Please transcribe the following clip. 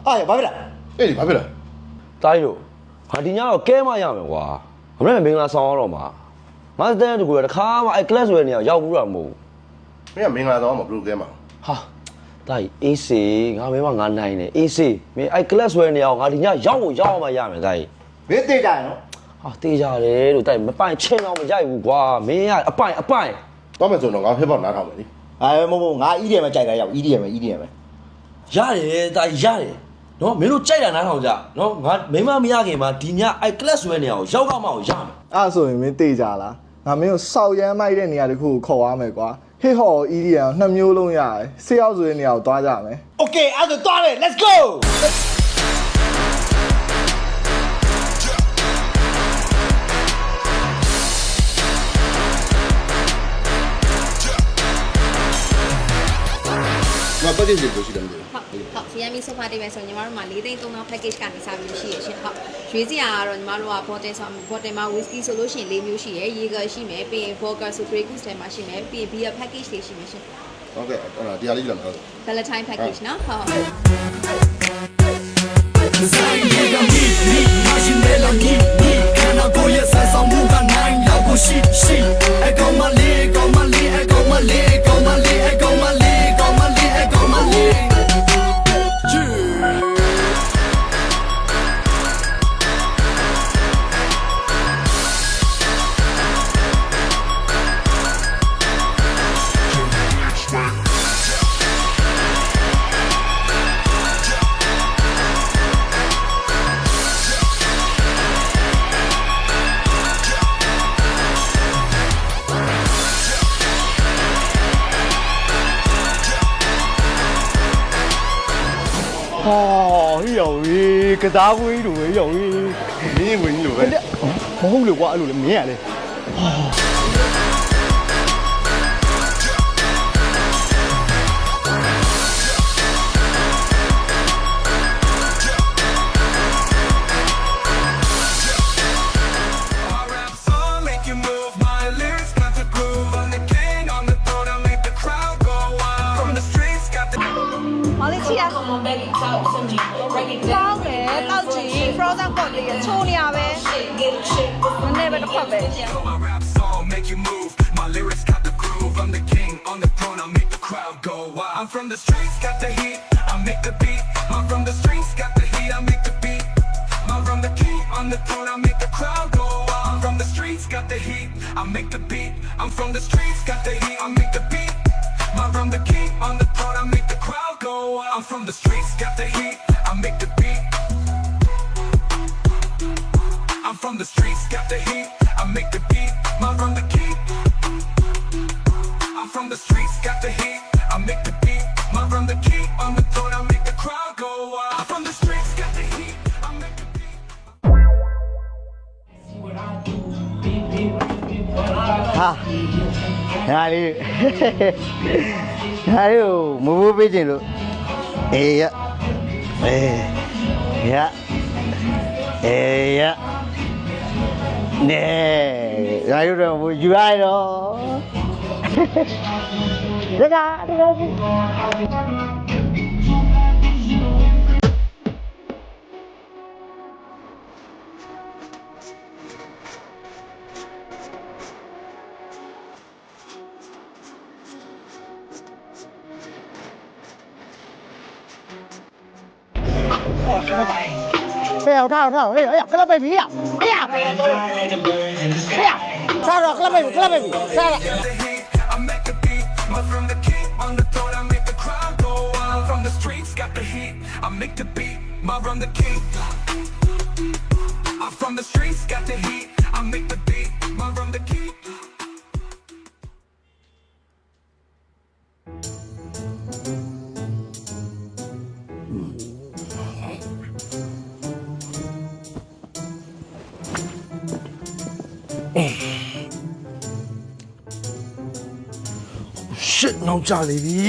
ဘာဖြစ်လဲအေးဘာဖြစ်လဲတိုင်းတို့ဟာဒီညတော့ကဲမရမယ်ကွာမနေ့ကမင်္ဂလာဆောင်တော့မှာငါတဲ့တူကတခါမှအဲ့ class ဆိုတဲ့နေရာရောက်ဘူးတာမဟုတ်မင်းကမင်္ဂလာဆောင်မှာဘယ်လိုကဲမှာဟာတိုင်းအေးစေငါမင်းမငါနိုင်တယ်အေးစေမင်းအဲ့ class ဆိုတဲ့နေရာကိုငါဒီညရောက်မှရမယ်တိုင်းမင်းသိကြရနော်ဟာတေးကြတယ်လို့တိုင်းမပိုင်ချင်းတော့မကြိုက်ဘူးကွာမင်းကအပိုင်တော့မယ်ဆိုတော့ငါဖက်ပေါက်နားထောင်မယ်လေမဟုတ်ငါ EDM ပဲကြိုက်တာရောက် EDM ပဲရတယ်တိုင်းရတယ်နော်မင်းတို့ကြိုက်တာနားထောင်ကြနော်ငါမိမမရခင်မှာဒီညအဲ့ class ဆိုတဲ့နေရာကိုရောက်မှရမယ်အဲ့ဆိုရင်မင်းသိကြလားငါမင်းကိုစောက်ရမ်းမိုက်တဲ့နေရာတစ်ခုကိုခေါ်ရမယ်ကွာဟစ်ဟော် EDM နှစ်မျိုးလုံးရတယ်ဆေးရောက်ဆိုတဲ့နေရာကိုသွားကြမယ် Okay အဲ့ဒါသွားတယ် let's goငါပတ်ကြည့်လို့ရှိတယ်မသိဟုတ်ဆီယမ်မီဆိုဖာတေးပဲဆိုညီမတို့မှာ4သိန်း3000 package ကနေစပြီးရှိရရှင်ဟုတ်ရွေးစရာကတော့ညီမတို့က bottle ဆို bottle မှာ whisky ဆိုလို့ရှိရင်4မျိုးရှိရယ် Jaeger ရှိမယ်ပြီးရင် vodka ဆို Grey Goose ထဲမှာရှိမယ်ပြီးရင် beer package တွေရှိမယ်ရှင်ဟုတ်ကဲ့အဲ့ဒါတရားလေးလာမှာဟုတ် Valentine package နော်ဟုတ်ဟောဟိယောဝေးကစားခွေးလိုပဲယောဝေးမင်းဝင်လို့ပဲမဟုတ်လေကွာအဲ့လိုလေမင်းရလေကောင်းတယ်တောက်ကြည့် frozen pot တွေချိုးနေရပဲနည်းနည်းပဲတစ်ခွက်ပဲI'm from the streets, got the heat, I make the beat. I'm from the streets, got the heat, I make the beat. I'm from the king on the throne, I make the crowd go wild. I'm from the streets, got the heat, I make the beat. I'm from the streets, got the heat, I make the beat. I'm from the king on the throne, I make the crowd go wild. I'm from the streets, got the heat, I make the beat. I'm from the streets, got the heat, I make the beat. I'm from the king. I'm from the streets, got the heat, I make the beat. I'm from the king on the throne, I make the crowd go wild. I'm from the streets, got the heat, I make the beat. ဟာညာလေးညာလေးကိုမမိုးပေးခြင်းလို့အေးရအေးရအေးရနဲညာလေးတော့ယူရတော့ဒါဖေးထားဟေးကလပ်ပဲပြီထားတော့ကလပ်ပဲထား I make the beat. I'm from the king on the throne, I make the crowd go wild. From the streets, got the heat, I make the beat. I'm from the king. I'm from the streets, got the heat, I make the beat. I'm from the king. ရှစ်နောက်ကြလေပြီ